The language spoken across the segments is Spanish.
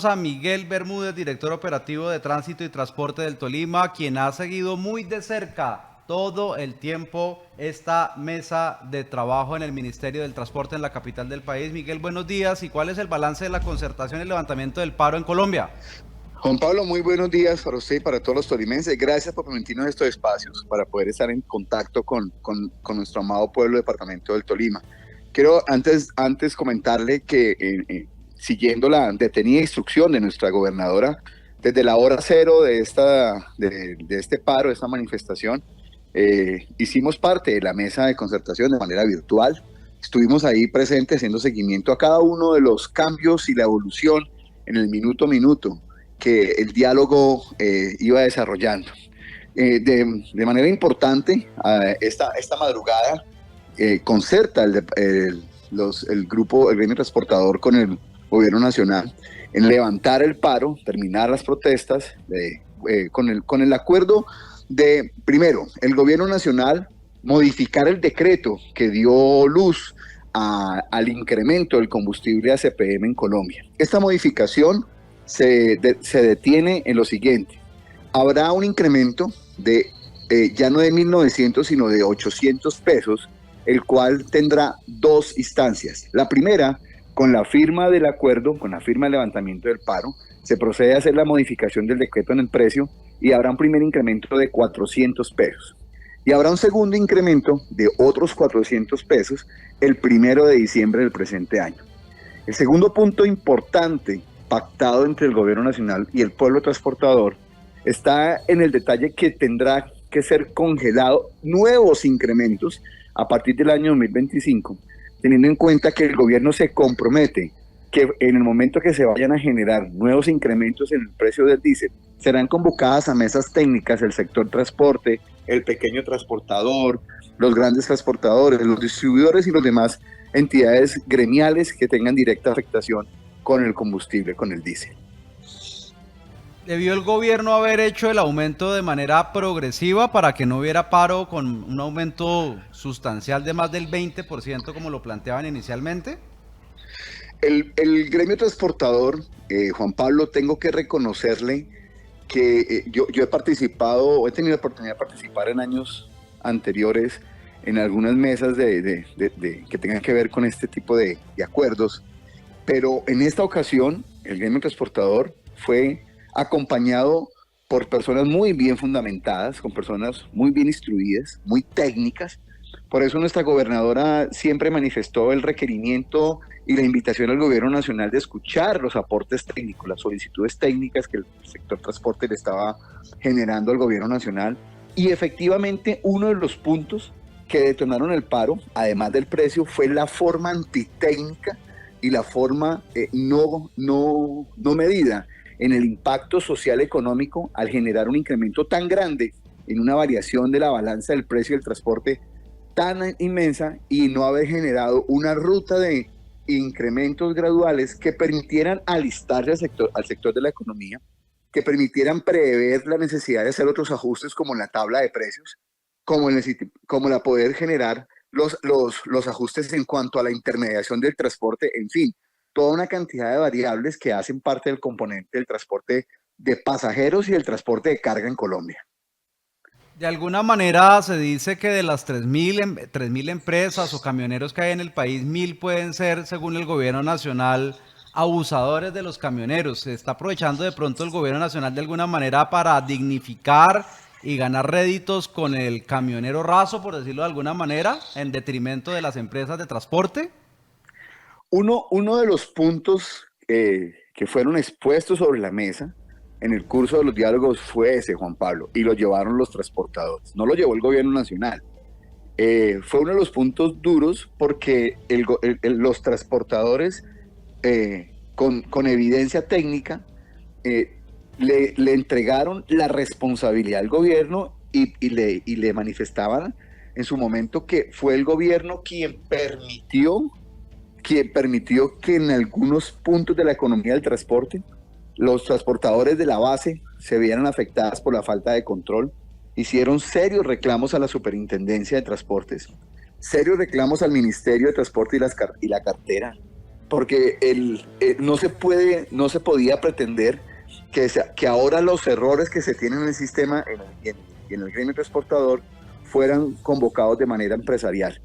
A Miguel Bermúdez, director operativo de Tránsito y Transporte del Tolima, quien ha seguido muy de cerca todo el tiempo esta mesa de trabajo en el Ministerio del Transporte en la capital del país. Miguel, buenos días. ¿Y cuál es el balance de la concertación y el levantamiento del paro en Colombia? Juan Pablo, muy buenos días para usted y para todos los tolimenses. Gracias por permitirnos estos espacios para poder estar en contacto con nuestro amado pueblo departamento del Tolima. Quiero antes comentarle que siguiendo la detenida instrucción de nuestra gobernadora, desde la hora cero de este paro, de esta manifestación, hicimos parte de la mesa de concertación de manera virtual. Estuvimos ahí presentes haciendo seguimiento a cada uno de los cambios y la evolución en el minuto a minuto que el diálogo iba desarrollando. De manera importante, esta madrugada concerta el grupo, el gremio transportador con el gobierno nacional en levantar el paro, terminar las protestas con el acuerdo de, primero, el gobierno nacional modificar el decreto que dio luz al incremento del combustible ACPM en Colombia. Esta modificación se detiene en lo siguiente: habrá un incremento de ya no de 1.900 sino de 800 pesos, el cual tendrá dos instancias. La primera, con la firma del acuerdo, con la firma del levantamiento del paro, se procede a hacer la modificación del decreto en el precio y habrá un primer incremento de 400 pesos. Y habrá un segundo incremento de otros 400 pesos el 1 de diciembre del presente año. El segundo punto importante pactado entre el gobierno nacional y el pueblo transportador está en el detalle que tendrá que ser congelado nuevos incrementos a partir del año 2025, teniendo en cuenta que el gobierno se compromete que en el momento que se vayan a generar nuevos incrementos en el precio del diésel, serán convocadas a mesas técnicas el sector transporte, el pequeño transportador, los grandes transportadores, los distribuidores y los demás entidades gremiales que tengan directa afectación con el combustible, con el diésel. ¿Debió el gobierno haber hecho el aumento de manera progresiva para que no hubiera paro con un aumento sustancial de más del 20% como lo planteaban inicialmente? El gremio transportador, Juan Pablo, tengo que reconocerle que yo he participado, o he tenido la oportunidad de participar en años anteriores en algunas mesas que tengan que ver con este tipo de acuerdos, pero en esta ocasión el gremio transportador fue acompañado por personas muy bien fundamentadas, con personas muy bien instruidas, muy técnicas. Por eso nuestra gobernadora siempre manifestó el requerimiento y la invitación al gobierno nacional de escuchar los aportes técnicos, las solicitudes técnicas que el sector transporte le estaba generando al gobierno nacional. Y efectivamente uno de los puntos que detonaron el paro, además del precio, fue la forma antitécnica y la forma no medida en el impacto social económico al generar un incremento tan grande en una variación de la balanza del precio del transporte tan inmensa y no haber generado una ruta de incrementos graduales que permitieran alistarse al sector de la economía, que permitieran prever la necesidad de hacer otros ajustes como la tabla de precios, como la poder generar los ajustes en cuanto a la intermediación del transporte, en fin, toda una cantidad de variables que hacen parte del componente del transporte de pasajeros y del transporte de carga en Colombia. De alguna manera se dice que de las 3.000 empresas o camioneros que hay en el país, 1.000 pueden ser, según el gobierno nacional, abusadores de los camioneros. ¿Se está aprovechando de pronto el gobierno nacional de alguna manera para dignificar y ganar réditos con el camionero raso, por decirlo de alguna manera, en detrimento de las empresas de transporte? Uno de los puntos que fueron expuestos sobre la mesa en el curso de los diálogos fue ese, Juan Pablo, y lo llevaron los transportadores, no lo llevó el gobierno nacional. Fue uno de los puntos duros porque los transportadores, con evidencia técnica, le entregaron la responsabilidad al gobierno y le manifestaban en su momento que fue el gobierno quien permitió que en algunos puntos de la economía del transporte los transportadores de la base se vieran afectadas por la falta de control. Hicieron serios reclamos a la Superintendencia de Transportes, serios reclamos al Ministerio de Transporte y la cartera, porque no se podía pretender que ahora los errores que se tienen en el sistema y en el gremio transportador fueran convocados de manera empresarial.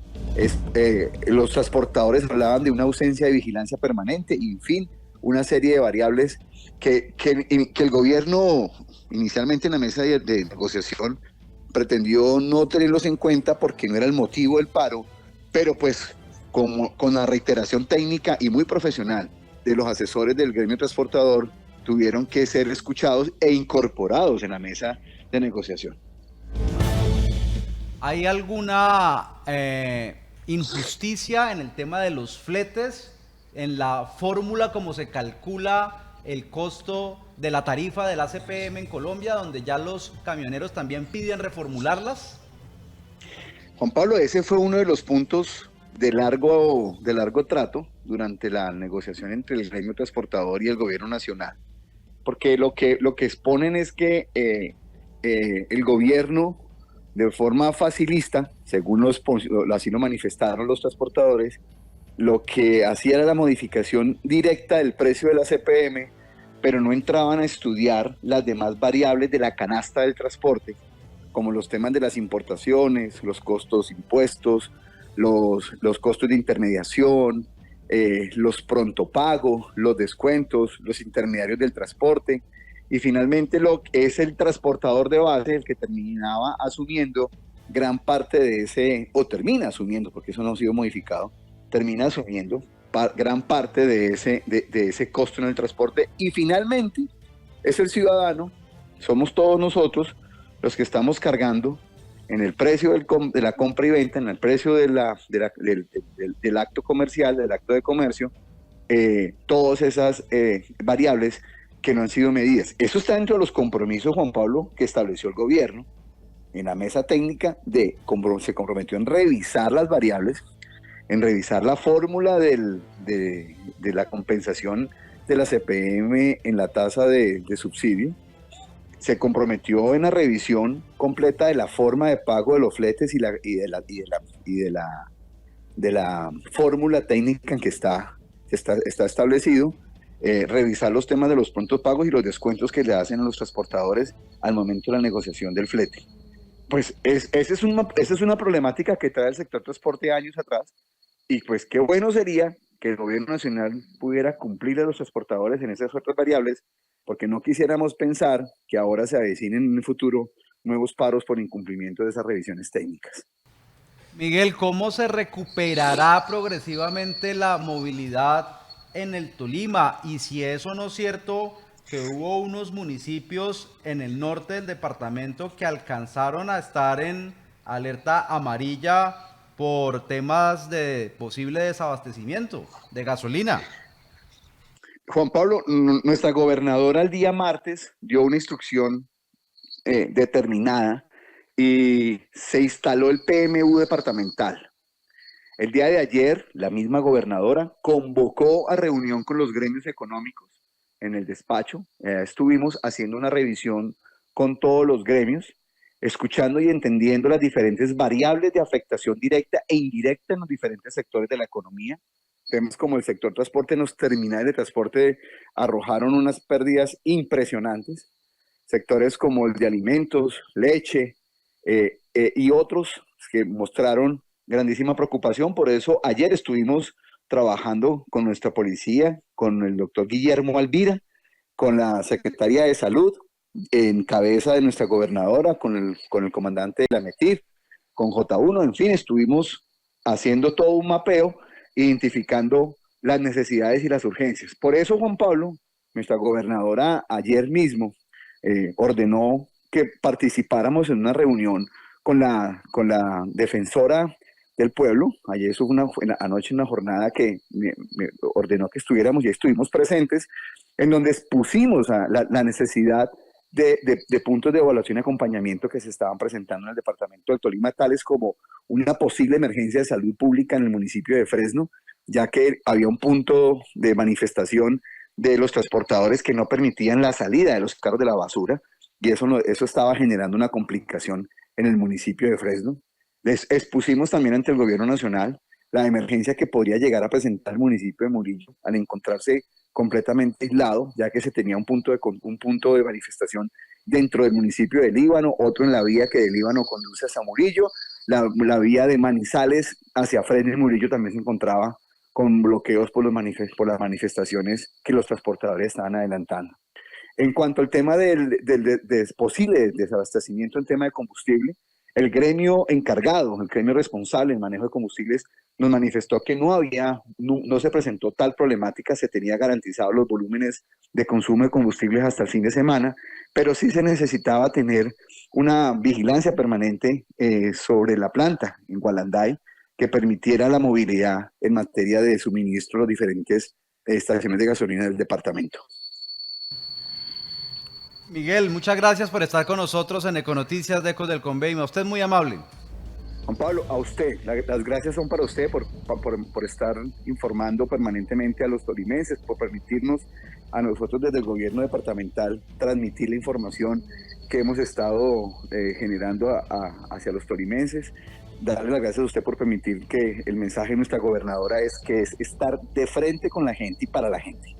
Los transportadores hablaban de una ausencia de vigilancia permanente y, en fin, una serie de variables que el gobierno, inicialmente en la mesa de negociación, pretendió no tenerlos en cuenta porque no era el motivo del paro, pero pues con la reiteración técnica y muy profesional de los asesores del gremio transportador, tuvieron que ser escuchados e incorporados en la mesa de negociación. ¿Hay alguna injusticia en el tema de los fletes, en la fórmula como se calcula el costo de la tarifa del ACPM en Colombia, donde ya los camioneros también piden reformularlas? Juan Pablo, ese fue uno de los puntos de largo trato durante la negociación entre el gremio transportador y el gobierno nacional, porque lo que exponen es que el gobierno, de forma facilista, según así lo manifestaron los transportadores, lo que hacía era la modificación directa del precio de la CPM, pero no entraban a estudiar las demás variables de la canasta del transporte, como los temas de las importaciones, los costos impuestos, los costos de intermediación, los pronto pago, los descuentos, los intermediarios del transporte, y finalmente lo que es el transportador de base el que terminaba asumiendo gran parte de ese, o termina asumiendo, porque eso no ha sido modificado, termina asumiendo gran parte de ese costo en el transporte, y finalmente es el ciudadano, somos todos nosotros los que estamos cargando en el precio de la compra y venta, en el precio del acto comercial, del acto de comercio, todas esas variables que no han sido medidas. Eso está dentro de los compromisos, Juan Pablo, que estableció el gobierno en la mesa técnica. Se comprometió en revisar las variables, en revisar la fórmula de la compensación de la CPM en la tasa de subsidio. Se comprometió en la revisión completa de la forma de pago de los fletes y de la fórmula técnica en que está establecido, revisar los temas de los prontos pagos y los descuentos que le hacen a los transportadores al momento de la negociación del flete. Pues esa es una problemática que trae el sector transporte años atrás, y pues qué bueno sería que el gobierno nacional pudiera cumplir a los transportadores en esas otras variables, porque no quisiéramos pensar que ahora se avecinen en el futuro nuevos paros por incumplimiento de esas revisiones técnicas. Miguel, ¿cómo se recuperará progresivamente la movilidad en el Tolima? Y si eso no es cierto, que hubo unos municipios en el norte del departamento que alcanzaron a estar en alerta amarilla por temas de posible desabastecimiento de gasolina. Juan Pablo, nuestra gobernadora el día martes dio una instrucción determinada y se instaló el PMU departamental. El día de ayer, la misma gobernadora convocó a reunión con los gremios económicos en el despacho. Estuvimos haciendo una revisión con todos los gremios, escuchando y entendiendo las diferentes variables de afectación directa e indirecta en los diferentes sectores de la economía. Temas como el sector transporte, en los terminales de transporte arrojaron unas pérdidas impresionantes. Sectores como el de alimentos, leche y otros que mostraron grandísima preocupación. Por eso ayer estuvimos trabajando con nuestra policía, con el doctor Guillermo Alvira, con la Secretaría de Salud, en cabeza de nuestra gobernadora, con el comandante de la METIR, con J1, en fin, estuvimos haciendo todo un mapeo, identificando las necesidades y las urgencias. Por eso, Juan Pablo, nuestra gobernadora ayer mismo ordenó que participáramos en una reunión con la defensora del pueblo. Ayer anoche una jornada que me ordenó que estuviéramos, y estuvimos presentes, en donde expusimos la necesidad de puntos de evaluación y acompañamiento que se estaban presentando en el departamento del Tolima, tales como una posible emergencia de salud pública en el municipio de Fresno, ya que había un punto de manifestación de los transportadores que no permitían la salida de los carros de la basura, y eso estaba generando una complicación en el municipio de Fresno. Les expusimos también ante el gobierno nacional la emergencia que podría llegar a presentar el municipio de Murillo al encontrarse completamente aislado, ya que se tenía un punto de manifestación dentro del municipio de Líbano, otro en la vía que de Líbano conduce hacia Murillo, la vía de Manizales hacia Fresno y Murillo también se encontraba con bloqueos por las manifestaciones que los transportadores estaban adelantando. En cuanto al tema del posible desabastecimiento en tema de combustible, el gremio encargado, el gremio responsable en manejo de combustibles, nos manifestó que no se presentó tal problemática, se tenía garantizados los volúmenes de consumo de combustibles hasta el fin de semana, pero sí se necesitaba tener una vigilancia permanente sobre la planta en Gualanday que permitiera la movilidad en materia de suministro a las diferentes estaciones de gasolina del departamento. Miguel, muchas gracias por estar con nosotros en Econoticias de Ecos del Convenio. Usted es muy amable. Juan Pablo, a usted, las gracias son para usted por estar informando permanentemente a los tolimenses, por permitirnos a nosotros desde el gobierno departamental transmitir la información que hemos estado generando hacia los tolimenses. Darle las gracias a usted por permitir que el mensaje de nuestra gobernadora es que es estar de frente con la gente y para la gente.